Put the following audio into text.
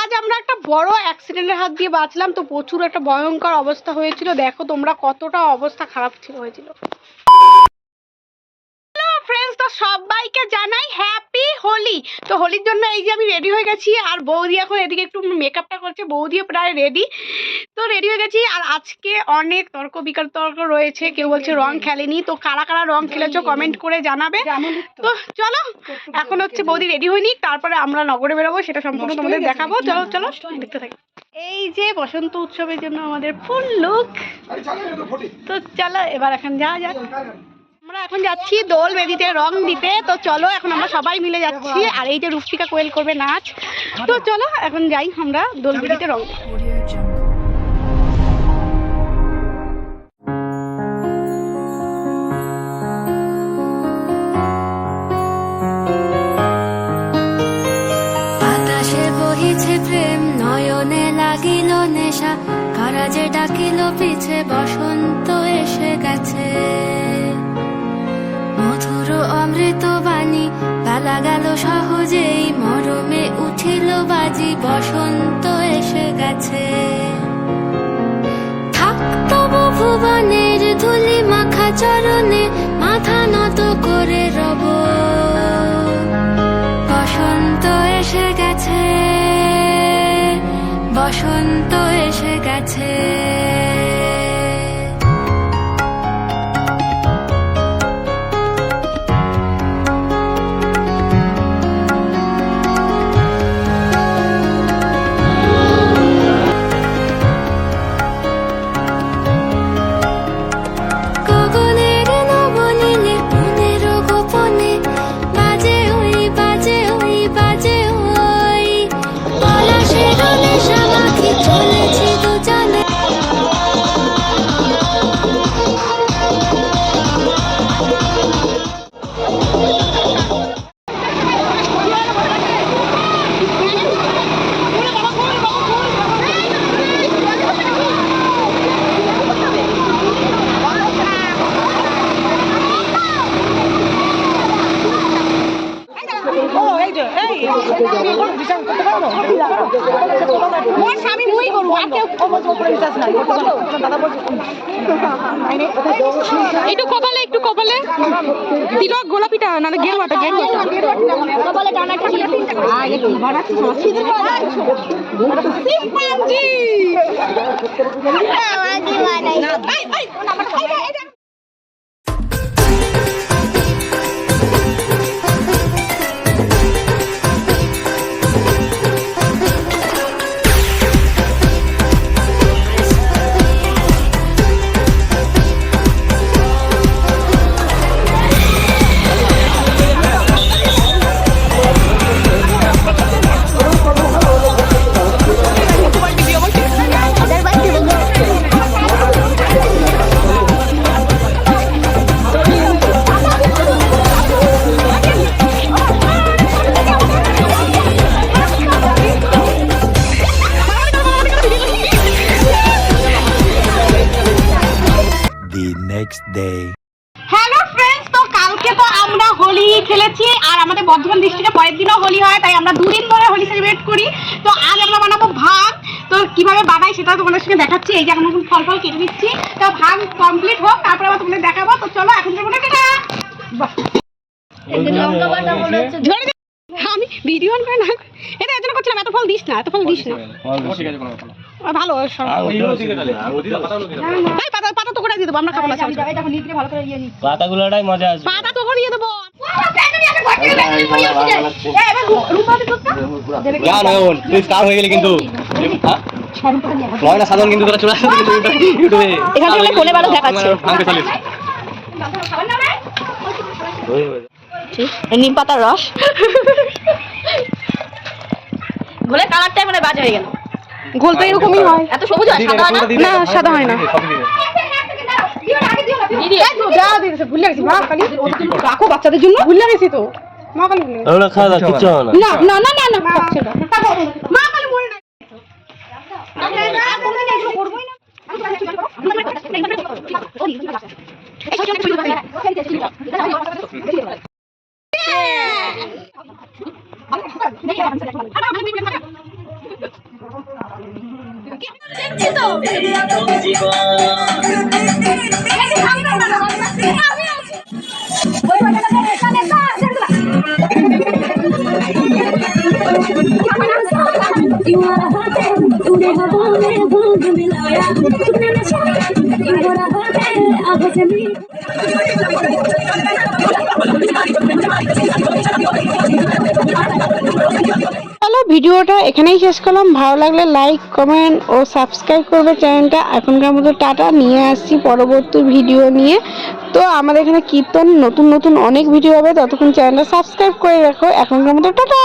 আজ আমরা একটা বড় অ্যাক্সিডেন্টের হাত দিয়ে বাঁচলাম। তো প্রচুর একটা ভয়ঙ্কর অবস্থা হয়েছিল, দেখো তোমরা কতটা অবস্থা খারাপ হয়েছিল। ফ্রেন্ডস, তো সবাইকে জানাই হ্যাপি হোলি। তো হোলির জন্য এই যে আমি রেডি হয়ে গেছি, আর বৌদি এখন এদিকে একটু মেকআপটা করছে। বৌদিও প্রায় রেডি, তো রেডি হয়ে গেছি। আর আজকে অনেক তর্ক বিতর্ক রয়েছে, কেউ বলছে রং খেলেনি। তো কারা কারা রং খেলেছো কমেন্ট করে জানাবে। তো চলো, এখন হচ্ছে বৌদি রেডি হয়নি, তারপরে আমরা নগরে বেরোবো, সেটা সম্পূর্ণ তোমাদের দেখাবো। চলো চলো দেখতে থাকি। এই যে বসন্ত উৎসবের জন্য আমাদের ফুল লুক। তো চলো এবার এখন যাওয়া যাক। আমরা এখন যাচ্ছি দোল বেদিতে রং দিতে। তো চলো এখন আমরা সবাই মিলে যাচ্ছি। আর এই যে রুফিকা কোয়েল করবে নাচ। তো চলো এখন যাই আমরা দোল বেদিতে রং দিতে। বাতাসে বহিছে প্রেম, নয়নে লাগিল নেশা, কারা যে ডাকিল পিছে, বসন্ত এসে গেছে। মধুর অমৃত বাণী, বেলা গেল সহজেই, মরমে উঠিল বাজি, বসন্ত এসে গেছে। থাক তবু ভুবনের ধুলি মাখা চরণে, মাথা নত করে রব, বসন্ত এসে গেছে, বসন্ত এসে গেছে। একটু কপালে, একটু কপালে তিলক, গোলাপিটা না গেরুয়াটা, কপালে টানা হ্যালো ফ্রেন্ডস, তো কালকে তো আমরা হোলি খেলেছি, আর আমাদের বর্ধমান ডিস্ট্রিক্টে পরের দিনও হোলি হয়, তাই আমরা দুদিন ধরে হোলি সেলিব্রেট করি। তো আজ আমরা বানাবো ভাগ। তো কিভাবে বানাই সেটা তোমাদের সঙ্গে দেখাচ্ছি। এই যে এখন ফল ফল কেটে দিচ্ছি। তো ভাগ কমপ্লিট হোক, তারপরে আবার তোমাদের দেখাবো। তো চলো এখন আমি ভিডিও অন করে না, এটা এর জন্য করছিলাম। এত ফল দিস না, এত ফল দিস না, ভালো পাতা পাতা তো করে দিয়ে দেবো, আমরা খাবো না। পাতাগুলোটাই মজা আসবে, পাতা তো করে দিয়ে দেবো। হয়ে গেলে কিন্তু সাধারণ কিন্তু তোরা চলে আসছে ইউটিউবে, এখানে কোনে ভালো দেখাচ্ছে নিম পাতার রস ঘোলে, কালারটাই মানে বাজে হয়ে গেল। ঘোল তো এরকমই হয়, এত সবুজ হয়, সাদা হয় না। না সাদা হয় না। রাখো বাচ্চাদের জন্য, ভুলে গেছি তো। খাওয়া দাওয়া কিচ্ছু হয় না। না না না না না চলো ভিডিওটা এখানেই শেষ করলাম। ভালো লাগলে লাইক কমেন্ট ও সাবস্ক্রাইব করবে চ্যানেলটা। এখনকার মতো টাটা, নিয়ে আসছি পরবর্তী ভিডিও নিয়ে। তো আমাদের এখানে কীর্তন নতুন নতুন অনেক ভিডিও হবে, ততক্ষণ চ্যানেলটা সাবস্ক্রাইব করে রাখো। এখনকার মতো টাটা।